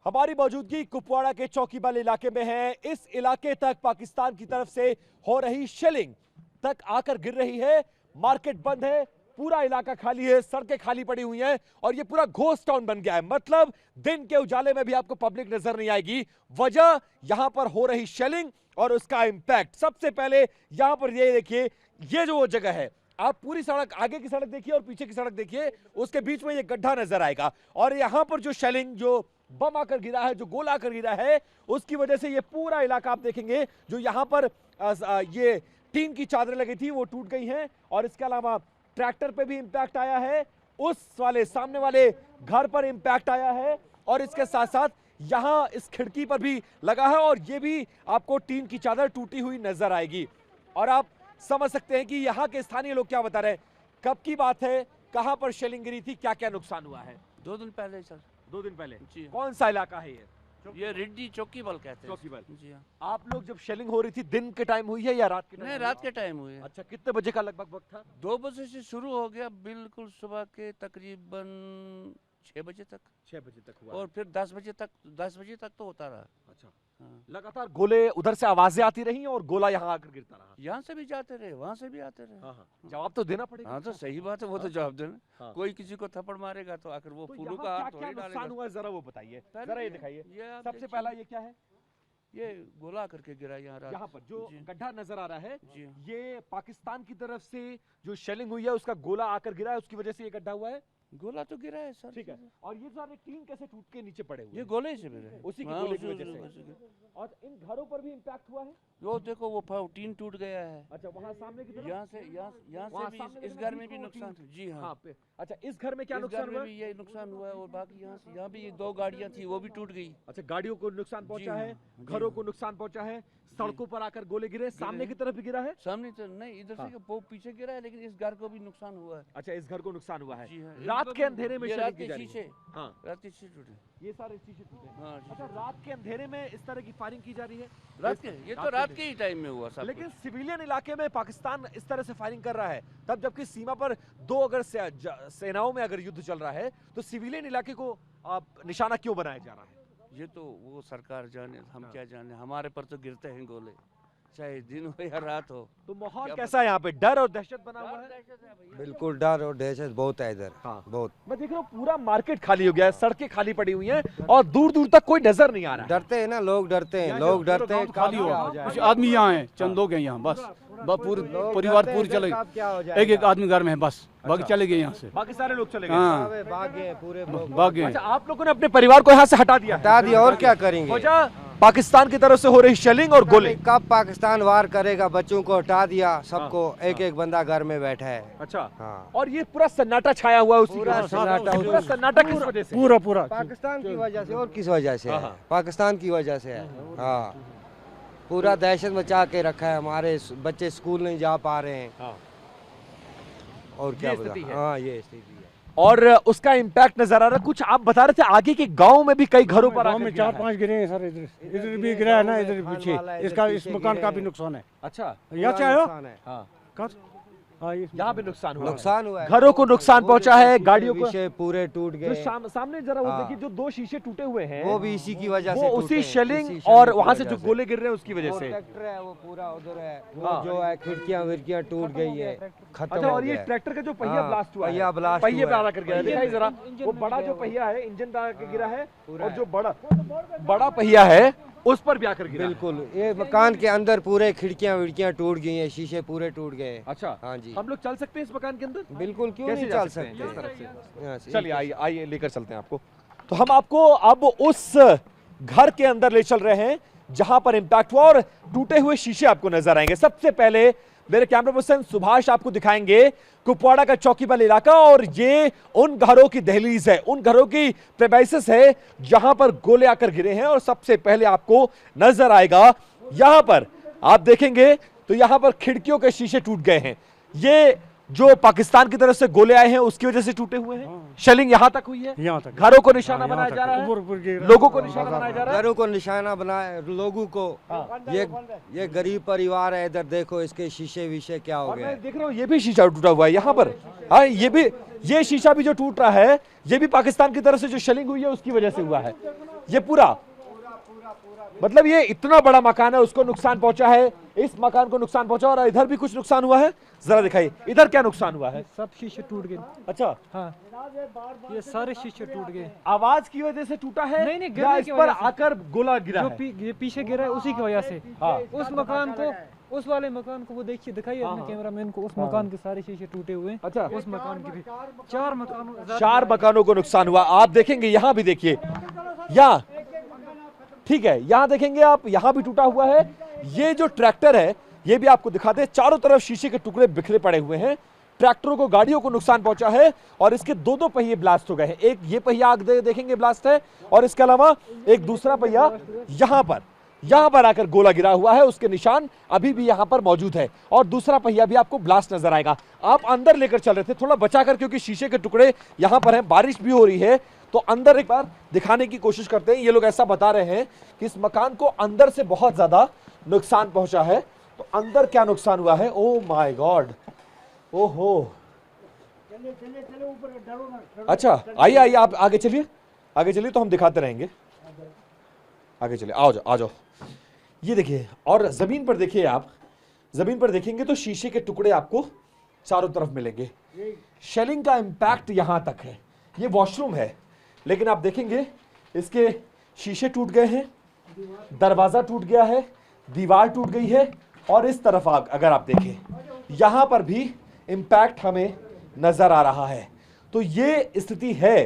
हमारी मौजूदगी कुपवाड़ा के चौकीबल इलाके में है। इस इलाके तक पाकिस्तान की तरफ से हो रही शेलिंग तक आकर गिर रही है। मार्केट बंद है, पूरा इलाका खाली है, सड़कें खाली पड़ी हुई हैं और ये पूरा घोस्ट टाउन बन गया है। मतलब दिन के उजाले में भी आपको पब्लिक नजर नहीं आएगी। वजह यहां पर हो रही शेलिंग और उसका इंपैक्ट। सबसे पहले यहां पर ये देखिए, ये जो वो जगह है, आप पूरी सड़क, आगे की सड़क देखिए और पीछे की सड़क देखिए, उसके बीच में ये गड्ढा नजर आएगा। और यहां पर जो शेलिंग, जो बम आकर गिरा है, जो गोला आकर गिरा है, उसकी वजह से ये पूरा इलाका आप देखेंगे, जो यहां पर ये टीन की चादरें लगी थी वो टूट गई हैं। और इसके अलावा ट्रैक्टर पे भी इंपैक्ट आया है, उस वाले सामने वाले घर पर इंपैक्ट आया है और इसके साथ साथ यहां इस खिड़की पर भी लगा है और ये भी आपको टीन की चादर टूटी हुई नजर आएगी। और आप समझ सकते हैं कि यहाँ के स्थानीय लोग क्या बता रहे हैं। कब की बात है, कहां पर शेलिंग गिरी थी, क्या क्या नुकसान हुआ है? 2 दिन पहले सर। 2 दिन पहले जी। कौन सा इलाका है ये रिड्डी चौकीबल कहते हैं। चौकीबल। जी हाँ। आप लोग जब शेलिंग हो रही थी, दिन के टाइम हुई है या रात के टाइम? नहीं, रात के टाइम हुए। अच्छा, कितने बजे का लगभग वक्त था? 2 बजे से शुरू हो गया, बिल्कुल सुबह के तकरीबन 6 बजे तक। 6 बजे तक हुआ और फिर 10 बजे तक तो होता रहा। अच्छा, हाँ। लगातार गोले उधर से आवाजें आती रही और गोला यहाँ आकर गिरता रहा। यहाँ से भी जाते रहे, वहाँ से भी आते रहे। हाँ, जवाब तो देना पड़ेगा। हाँ तो सही बात है, वो तो जवाब देना। हाँ। कोई किसी को थप्पड़ मारेगा तो आखिर वो तो फूलू यहाँ का हाथ क्या थोड़ी नुकसान डालेगा। हुआ, जरा वो बताइए, पहले जरा ये ये- दिखाइए। ये आप सबसे देखिए। पहला ये क्या है? ये गोला करके गिरा यहाँ रात। यहाँ पर जो जी। गड्ढा नजर आ रहा है, जी। ये पाकिस्तान की तरफ से जो शेलिंग हुई है उसका गोला आकर गिरा है, उसकी वजह से ये गड्ढा हुआ है। गोला तो गिरा है सर। ठीक है। और ये सारे टीन कैसे टूट के नीचे पड़े हुए ये हैं? गोले से गिरे। उसी की हाँ, गोले की उसी- वजह उसी- से। उसी- और इन घरों पर भी इम्पैक्ट हुआ है? वो देखो वो टीन टूट गया है। अच्छा, वहाँ सामने की तरफ? यहाँ से वहाँ भी सामने इस की घर तरफ में भी वो नुकसान। टीन- जी हाँ। हाँ पे। अच्छा, इस घर में क्या इस नुकसान घर में हुआ? भी ये नुकसान हुआ है और बाकी यहाँ भी ये 2 गाड़ियाँ थी वो भी टूट गई। अच्छा, गाड़ियों को नुकसान पहुंचा हाँ, है, जी घरों हाँ। को नुकसान पहुंचा है, सड़कों पर आकर गोले गिरे, सामने की तरफ भी गिरा है? सामने तो नहीं, इधर हाँ। से वो पीछे गिरा है, लेकिन इस घर को भी नुकसान हुआ है। अच्छा, इस घर को नुकसान हुआ है। जी हाँ। रात के अंधेरे में ये शेलिंग रात की के जा रही है। शीशे, हाँ, रात के शीशे टूटे। ये सारे शीशे टूटे। हाँ, अच्छा, शीशे रात के अंधेरे में इस तरह की फायरिंग की जा रही है? रात के, ये तो रात के ही टाइम में हुआ सब। लेकिन सिविलियन इलाके में पाकिस्तान इस तरह से फायरिंग कर रहा है, तब जबकि सीमा पर दो अगर सेनाओं में अगर युद्ध चल रहा है तो सिविलियन इलाके को निशाना क्यों बनाया जा रहा है? ये तो वो सरकार जाने, हम क्या जाने। हमारे पर तो गिरते हैं गोले, चाहे दिन हो या रात हो। तो माहौल कैसा है यहाँ पे? डर और दहशत बना हुआ है? बिल्कुल डर और दहशत बहुत है इधर। हाँ। बहुत मैं देख रहा हूँ पूरा मार्केट खाली हो गया है, सड़कें खाली पड़ी हुई हैं और दूर दूर तक कोई नजर नहीं आ रहा है। डरते हैं ना, लोग डरते हैं, लोग डरते हैं। खाली क्या हो जाए? कुछ आदमी यहाँ हैं, चंद लोग हैं यहाँ, बस पूरे लोग परिवार डरते हैं, पूरे चले इधर कब क्या हो गए। जाएगा? एक आदमी घर में है बस, बाकी चले गए यहाँ से। बाकी सारे लोग चले गए। हाँ, अबे भाग गए पूरे लोग। भाग गए। अच्छा, आप लोगों ने अपने परिवार को यहाँ से हटा दिया? हटा दिया, और क्या करेंगे? वजह पाकिस्तान की तरफ से हो रही शेलिंग और गोले। कब पाकिस्तान वार करेगा? बच्चों को हटा दिया, सबको एक एक बंदा घर में बैठा है। अच्छा, हाँ। और ये पूरा सन्नाटा छाया हुआ है उसी पूरा के सन्नाटा साथ। पूरा सन्नाटा किस वजह से? पूरा पाकिस्तान की वजह से। और किस वजह से है? हाँ। पाकिस्तान की वजह से है। हाँ, पूरा दहशत मचा के रखा है। हमारे बच्चे स्कूल नहीं जा पा रहे हैं। हाँ। और क्या ये बता? स्थिति है। हाँ, ये स्थिति है। और उसका इम्पैक्ट नजर आ रहा है। कुछ आप बता रहे थे आगे के गांव में भी कई घरों पर गांव आकर में गिरा है। 4-5 गिरे हैं सर। इधर भी गिरा है ना, इधर फल पीछे वाला, इधर इसका, इस पीछे मकान गिरे का हैं। भी नुकसान है। अच्छा, यहाँ से पूरा आयो नुकसान है। हाँ, कब? हाँ, यहाँ पे नुकसान हुआ है। नुकसान हुआ है। घरों को नुकसान पहुंचा है, गाड़ियों को। शीशे पूरे टूट जो गए। सामने जरा वो हाँ। देखिए, जो 2 शीशे टूटे हुए हैं वो भी इसी की वजह वो से उसी टूटे हैं, शेलिंग इसी और की वहां से वजह जो गोले गिर रहे हैं उसकी वजह वो से। ट्रैक्टर है वो पूरा उधर है, हाँ। वो जो है खिड़कियां विड़कियां टूट गई है, खत्म अच्छा, हो और ये गया है। ट्रैक्टर का जो पहिया हाँ, ब्लास्ट हुआ है, पहिया ब्लास्ट पहिए हुआ पे है। आकर गिरा है, दिखाई जरा वो बड़ा जो पहिया है, इंजन पे आकर गिरा है और जो बड़ा पहिया है उस पर भी आकर गिरा है। बिल्कुल, ये मकान के अंदर पूरे खिड़कियां विड़कियां टूट गई हैं, शीशे पूरे टूट गए। अच्छा, हाँ जी, हम लोग चल सकते हैं इस मकान के अंदर? बिल्कुल, क्यों कैसे नहीं जा चल सकते हैं? सकते? इस तरफ से। यहाँ से- चलिए आइए आइए लेकर चलते हैं आपको। तो हम आपको अब उस घर के अंदर ले चल रहे हैं जहां पर इंपैक्ट हुआ और टूटे हुए शीशे आपको नजर आएंगे। सबसे पहले मेरे कैमरा पर्सन सुभाष आपको दिखाएंगे कुपवाड़ा का चौकीबल इलाका, और ये उन घरों की दहलीज है, उन घरों की प्रेमाइसिस है जहां पर गोले आकर गिरे हैं। और सबसे पहले आपको नजर आएगा यहां पर, आप देखेंगे तो यहां पर खिड़कियों के शीशे टूट गए हैं। ये जो पाकिस्तान की तरफ से गोले आए हैं उसकी वजह से टूटे हुए हैं। शेलिंग यहां तक हुई है, यहाँ तक घरों को निशाना हाँ, यहाँ बनाया तक जा रहा ऊपर है, ऊपर गिर रहा है। लोगों को निशाना बनाया जा रहा है। घरों को निशाना बनाए, लोगों को। ये गरीब परिवार है, इधर देखो इसके शीशे विशे क्या हो और गए। मैं देख रहा हूँ ये भी शीशा टूटा हुआ है यहाँ पर। हाँ, ये शीशा भी जो टूट रहा है ये भी पाकिस्तान की तरफ से जो शेलिंग हुई है उसकी वजह से हुआ है। ये पूरा मतलब ये इतना बड़ा मकान है, उसको नुकसान पहुंचा है, इस मकान को नुकसान पहुंचा, और इधर भी कुछ नुकसान हुआ है। जरा दिखाइए इधर क्या नुकसान हुआ है। सब शीशे टूट गए। अच्छा, हाँ, ये सारे शीशे टूट गए। आवाज की वजह से टूटा है? नहीं, या गिरने इस की पर वजह से। आकर गोला गिरा जो है? ये पीछे गिरा है उसी की वजह से। हाँ। उस मकान को, उस वाले मकान को वो देखिए, दिखाइए अपने कैमरामैन को, उस मकान के सारे शीशे टूटे हुए हैं। अच्छा। उस मकान के भी 4 मकानों 4 मकानों को नुकसान हुआ। आप देखेंगे यहाँ भी, देखिए यहाँ, ठीक है, यहाँ देखेंगे आप, यहाँ भी टूटा हुआ है। ये जो ट्रैक्टर है ये भी आपको दिखाते हैं, चारों तरफ शीशे के टुकड़े बिखरे पड़े हुए हैं। ट्रैक्टरों को, गाड़ियों को नुकसान पहुंचा है, और इसके 2 पहिए ब्लास्ट हो गए हैं। एक ये पहिया आग देखेंगे ब्लास्ट है, और इसके अलावा एक दूसरा पहिया यहां पर आकर गोला गिरा हुआ है, उसके निशान अभी भी यहां पर मौजूद है, और दूसरा पहिया भी आपको ब्लास्ट नजर आएगा। आप अंदर लेकर चल रहे थे, थोड़ा बचाकर, क्योंकि शीशे के टुकड़े यहां पर हैं, बारिश भी हो रही है, तो अंदर एक बार दिखाने की कोशिश करते हैं। ये लोग ऐसा बता रहे हैं कि इस मकान को अंदर से बहुत ज्यादा नुकसान पहुंचा है। तो अंदर क्या नुकसान हुआ है? ओ माय गॉड, ओहो, अच्छा आइए आप आगे चलिए तो हम दिखाते रहेंगे। आगे चलिए, आ जाओ। ये देखिए, और जमीन पर देखिए, आप जमीन पर देखेंगे तो शीशे के टुकड़े आपको चारों तरफ मिलेंगे। शेलिंग का इंपैक्ट यहां तक है। ये वॉशरूम है, लेकिन आप देखेंगे इसके शीशे टूट गए हैं, दरवाजा टूट गया है, दीवार टूट गई है, और इस तरफ अगर आप देखें यहां पर भी इंपैक्ट हमें नजर आ रहा है। तो ये स्थिति है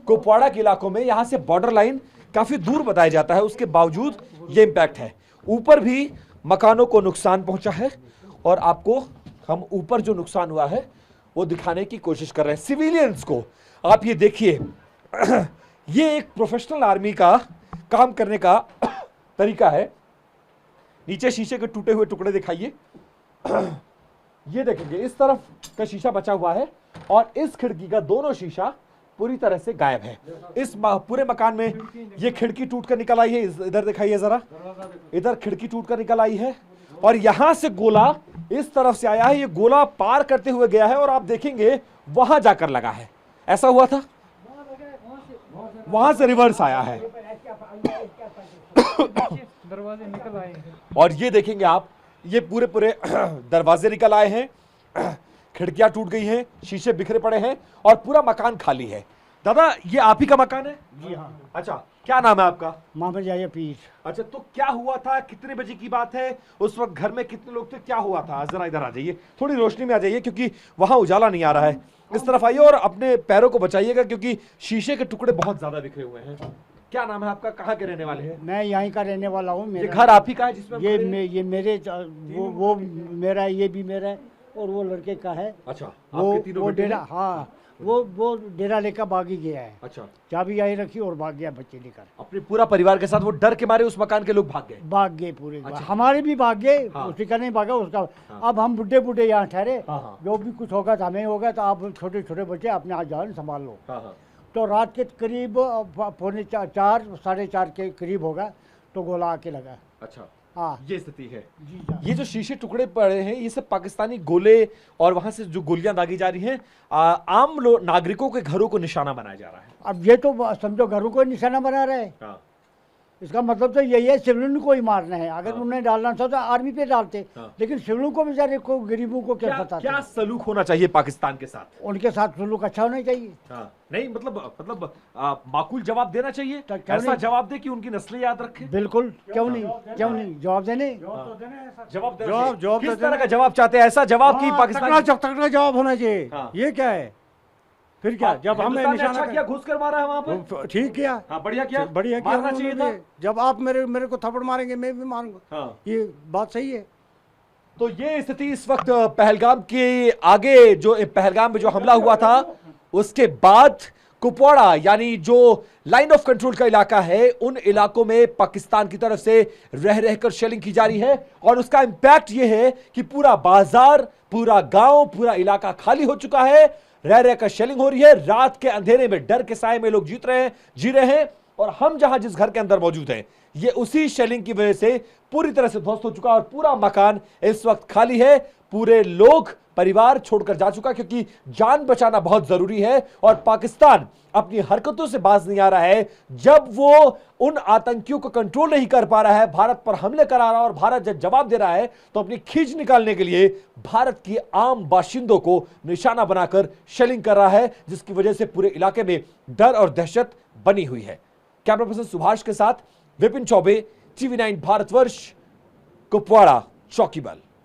कुपवाड़ा के इलाकों में। यहां से बॉर्डर लाइन काफी दूर बताया जाता है, उसके बावजूद ये इंपैक्ट है। ऊपर भी मकानों को नुकसान पहुंचा है, और आपको हम ऊपर जो नुकसान हुआ है वो दिखाने की कोशिश कर रहे हैं सिविलियंस को। आप ये देखिए, ये एक प्रोफेशनल आर्मी का काम करने का तरीका है। नीचे शीशे के टूटे हुए टुकड़े दिखाइए। ये देखेंगे, इस तरफ का शीशा बचा हुआ है, और इस खिड़की का दोनों शीशा पूरी तरह से गायब है। इस पूरे मकान में ये खिड़की टूटकर निकल आई है। इधर दिखाइए जरा, इधर खिड़की टूटकर निकल आई है, और यहां से गोला इस तरफ से आया है। ये गोला पार करते हुए गया है, और आप देखेंगे वहां जाकर लगा है। ऐसा हुआ था, वहां से रिवर्स आया है। दरवाजे निकल आए हैं। और ये देखेंगे आप, ये पूरे दरवाजे निकल आए हैं, खिड़कियां टूट गई हैं, शीशे बिखरे पड़े हैं, और पूरा मकान खाली है। दादा, ये आप ही का मकान है? जी हाँ। अच्छा, क्या नाम है आपका? मोहम्मद जाया पीर। अच्छा, तो क्या हुआ था, कितने बजे की बात है, उस वक्त घर में कितने लोग थे, क्या हुआ था? जरा इधर आ जाइए, थोड़ी रोशनी में आ जाइए, क्योंकि वहां उजाला नहीं आ रहा है। इस तरफ आइए और अपने पैरों को बचाइएगा, क्योंकि शीशे के टुकड़े बहुत ज्यादा बिखरे हुए हैं। क्या नाम है आपका, कहाँ के रहने वाले हैं? मैं यहीं का रहने वाला हूँ। ये घर आप ही का है जिसमें हम ये खड़े हैं? ये मेरे वो मेरा, ये भी मेरा है, और वो लड़के का है। अच्छा, वो आपके तीनों वो बेटे डेरा, हैं? हाँ, वो डेरा लेकर भागी गया है। अच्छा, चाबी यहीं रखी और भाग गया बच्चे लेकर। अपने पूरा परिवार के साथ वो डर के मारे उस मकान के लोग भाग गए? भाग गए पूरे। अच्छा। हमारे भी भाग गए, हाँ। उसी का नहीं भागा उसका। हाँ। अब हम बुढ़े बुढ़े यहाँ ठहरे। हाँ, हाँ। जो भी कुछ होगा तो हमें होगा, तो आप छोटे छोटे बच्चे अपने आज जान संभाल लो। हाँ हाँ। तो रात के करीब 4:45 साढ़े 4 के करीब होगा, तो गोला आके लगा। अच्छा, हाँ ये स्थिति है। जी जा। ये जो शीशे टुकड़े पड़े हैं, ये सब पाकिस्तानी गोले और वहां से जो गोलियां दागी जा रही हैं, आम नागरिकों के घरों को निशाना बनाया जा रहा है। अब ये तो समझो घरों को निशाना बना रहे हैं। हाँ, इसका मतलब तो यही है, सिविलियन को ही मारना है। अगर हाँ। उन्हें डालना था तो आर्मी पे डालते, हाँ। लेकिन सिविलियन को बेचारे को, गरीबों को क्या पता क्या था। सलूक होना चाहिए पाकिस्तान के साथ? उनके साथ सलूक अच्छा होना चाहिए। हाँ, नहीं मतलब माकूल जवाब देना चाहिए, तो क्यों ऐसा नहीं? जवाब दे कि उनकी नस्लें याद रखे। बिल्कुल, क्यों नहीं, क्यों नहीं जवाब देने। जवाब देना जवाब चाहिए। तो किस तरह का जवाब चाहते हैं? ऐसा जवाब की पाकिस्तान तगड़ा जवाब होना चाहिए। हाँ। ये क्या है? फिर क्या? जब हमें हिंदुस्तान ने निशाना अच्छा किया, घुस कर मारा है वहां पर। वो ठीक किया। हाँ, बढ़िया किया, बढ़िया किया मारना चाहिए था। उन्होंने। जब आप मेरे को थप्पड़ मारेंगे, मैं भी मारूंगा। हाँ। ये बात सही है। तो ये स्थिति इस वक्त पहलगाम के आगे, जो पहलगाम में जो हमला हुआ था उसके बाद कुपवाड़ा, यानी जो लाइन ऑफ कंट्रोल का इलाका है, उन इलाकों में पाकिस्तान की तरफ से रह रहकर शेलिंग की जा रही है, और उसका इंपैक्ट ये है कि पूरा बाजार, पूरा गांव, पूरा इलाका खाली हो चुका है। रह रहकर शेलिंग हो रही है। रात के अंधेरे में डर के साए में लोग जी रहे हैं, और हम जहां जिस घर के अंदर मौजूद हैं, ये उसी शेलिंग की वजह से पूरी तरह से ध्वस्त हो चुका है, और पूरा मकान इस वक्त खाली है। पूरे लोग परिवार छोड़कर जा चुका, क्योंकि जान बचाना बहुत जरूरी है और पाकिस्तान अपनी हरकतों से बाज नहीं आ रहा है। जब वो उन आतंकियों को कंट्रोल नहीं कर पा रहा है, भारत पर हमले करा रहा है और भारत जब जवाब दे रहा है तो अपनी खींच निकालने के लिए भारत की आम बाशिंदों को निशाना बनाकर शेलिंग कर रहा है, जिसकी वजह से पूरे इलाके में डर और दहशत बनी हुई है। कैमरा पर्सन सुभाष के साथ विपिन चौबे, TV9 भारतवर्ष, कुपवाड़ा चौकीबल।